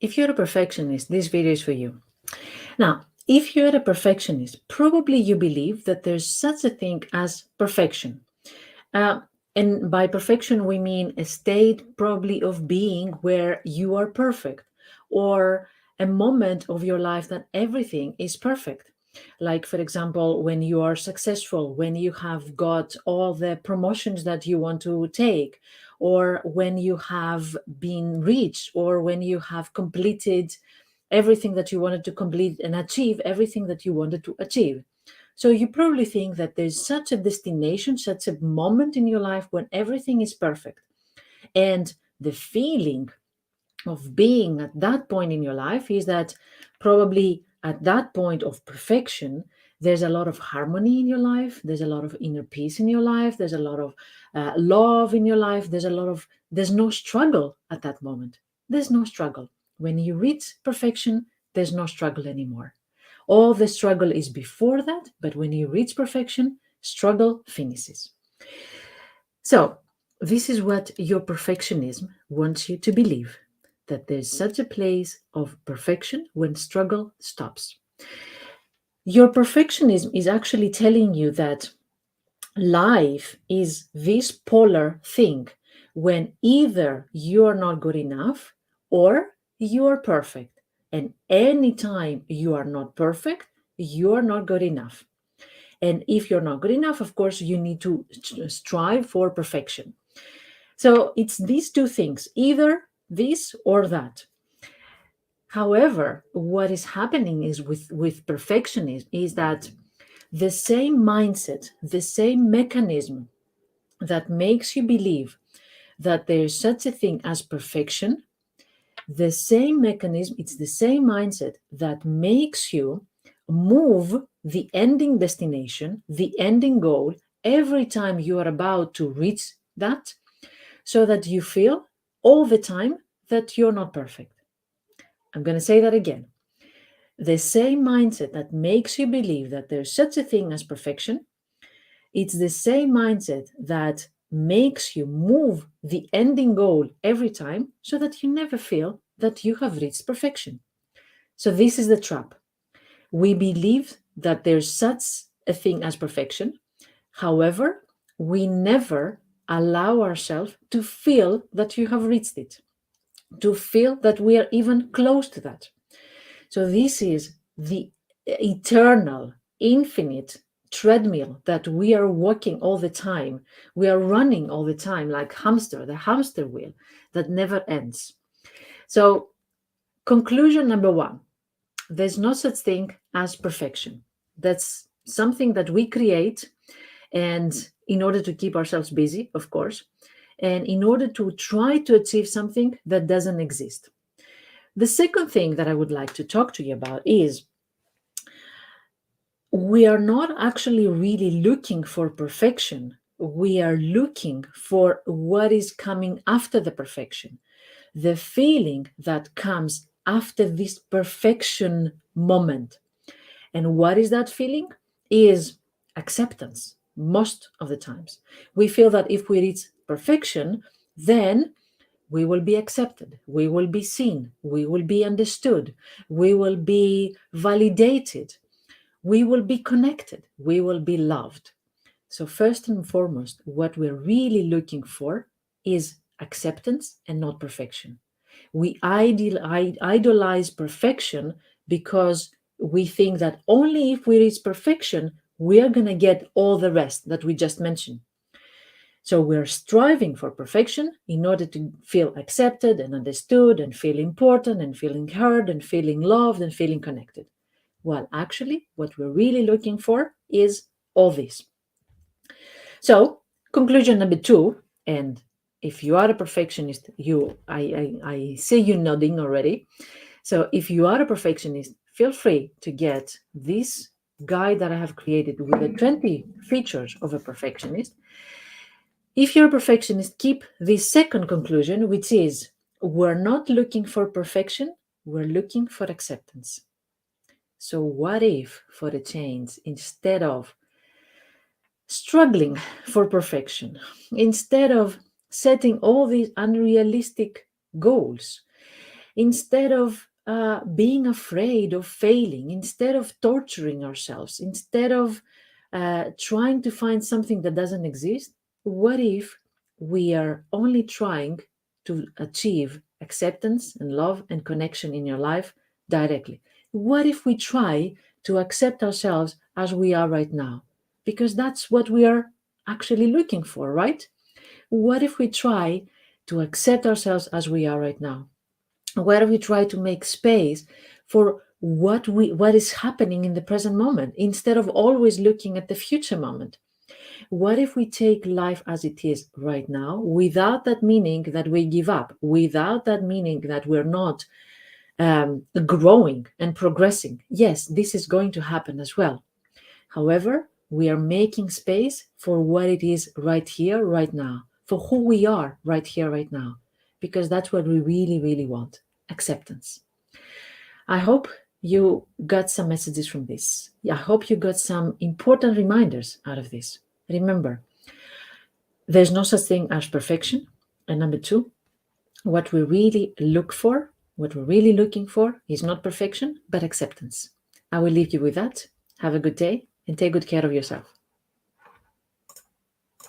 If you're a perfectionist, this video is for you. Now, if you're a perfectionist, probably you believe that there's such a thing as perfection. Uh, and by perfection, we mean a state probably of being where you are perfect, or a moment of your life that everything is perfect. Like, for example, when you are successful, when you have got all the promotions that you want to take, or when you have been rich, or when you have completed everything that you wanted to complete and achieve everything that you wanted to achieve. So you probably think that there's such a destination, such a moment in your life when everything is perfect. And the feeling of being at that point in your life is that probably at that point of perfection, there's a lot of harmony in your life, there's a lot of inner peace in your life, there's a lot of love in your life, there's no struggle at that moment. There's no struggle. When you reach perfection, there's no struggle anymore. All the struggle is before that, but when you reach perfection, struggle finishes. So, this is what your perfectionism wants you to believe, that there's such a place of perfection when struggle stops. Your perfectionism is actually telling you that life is this polar thing when either you are not good enough or you are perfect. And anytime you are not perfect, you are not good enough. And if you're not good enough, of course, you need to strive for perfection. So it's these two things, either this or that. However, what is happening is with perfectionism is that the same mindset, the same mechanism that makes you believe that there is such a thing as perfection, the same mechanism, it's the same mindset that makes you move the ending destination, the ending goal, every time you are about to reach that, so that you feel all the time that you're not perfect. I'm going to say that again. The same mindset that makes you believe that there's such a thing as perfection, it's the same mindset that makes you move the ending goal every time so that you never feel that you have reached perfection. So, this is the trap. We believe that there's such a thing as perfection. However, we never allow ourselves to feel that you have reached it, to feel that we are even close to that. So, this is the eternal, infinite treadmill that we are walking all the time. We are running all the time like hamster, the hamster wheel that never ends. So, conclusion number one, there's no such thing as perfection. That's something that we create, and in order to keep ourselves busy, of course, and in order to try to achieve something that doesn't exist. The second thing that I would like to talk to you about is we are not actually really looking for perfection. We are looking for what is coming after the perfection, the feeling that comes after this perfection moment. And what is that feeling? Is acceptance most of the times. We feel that if we reach perfection, then we will be accepted, we will be seen, we will be understood, we will be validated, we will be connected, we will be loved. So, first and foremost, what we're really looking for is acceptance and not perfection. We idolize perfection because we think that only if we reach perfection, we are going to get all the rest that we just mentioned. So we're striving for perfection in order to feel accepted and understood and feel important and feeling heard and feeling loved and feeling connected. Well, actually, what we're really looking for is all this. So, conclusion number two, and if you are a perfectionist, I see you nodding already. So, if you are a perfectionist, feel free to get this guide that I have created with the 20 features of a perfectionist. If you're a perfectionist, keep the second conclusion, which is we're not looking for perfection, we're looking for acceptance. So, what if, for a change, instead of struggling for perfection, instead of setting all these unrealistic goals, instead of being afraid of failing, instead of torturing ourselves, instead of trying to find something that doesn't exist, what if we are only trying to achieve acceptance and love and connection in your life directly? What if we try to accept ourselves as we are right now? Because that's what we are actually looking for, right? What if we try to accept ourselves as we are right now? What if we try to make space for what is happening in the present moment instead of always looking at the future moment? What if we take life as it is right now, without that meaning that we give up, without that meaning that we're not growing and progressing? Yes, this is going to happen as well. However, we are making space for what it is right here, right now, for who we are right here, right now, because that's what we really, really want: acceptance. I hope you got some messages from this. I hope you got some important reminders out of this. Remember, there's no such thing as perfection. And number two, what we really look for, what we're really looking for, is not perfection, but acceptance. I will leave you with that. Have a good day and take good care of yourself.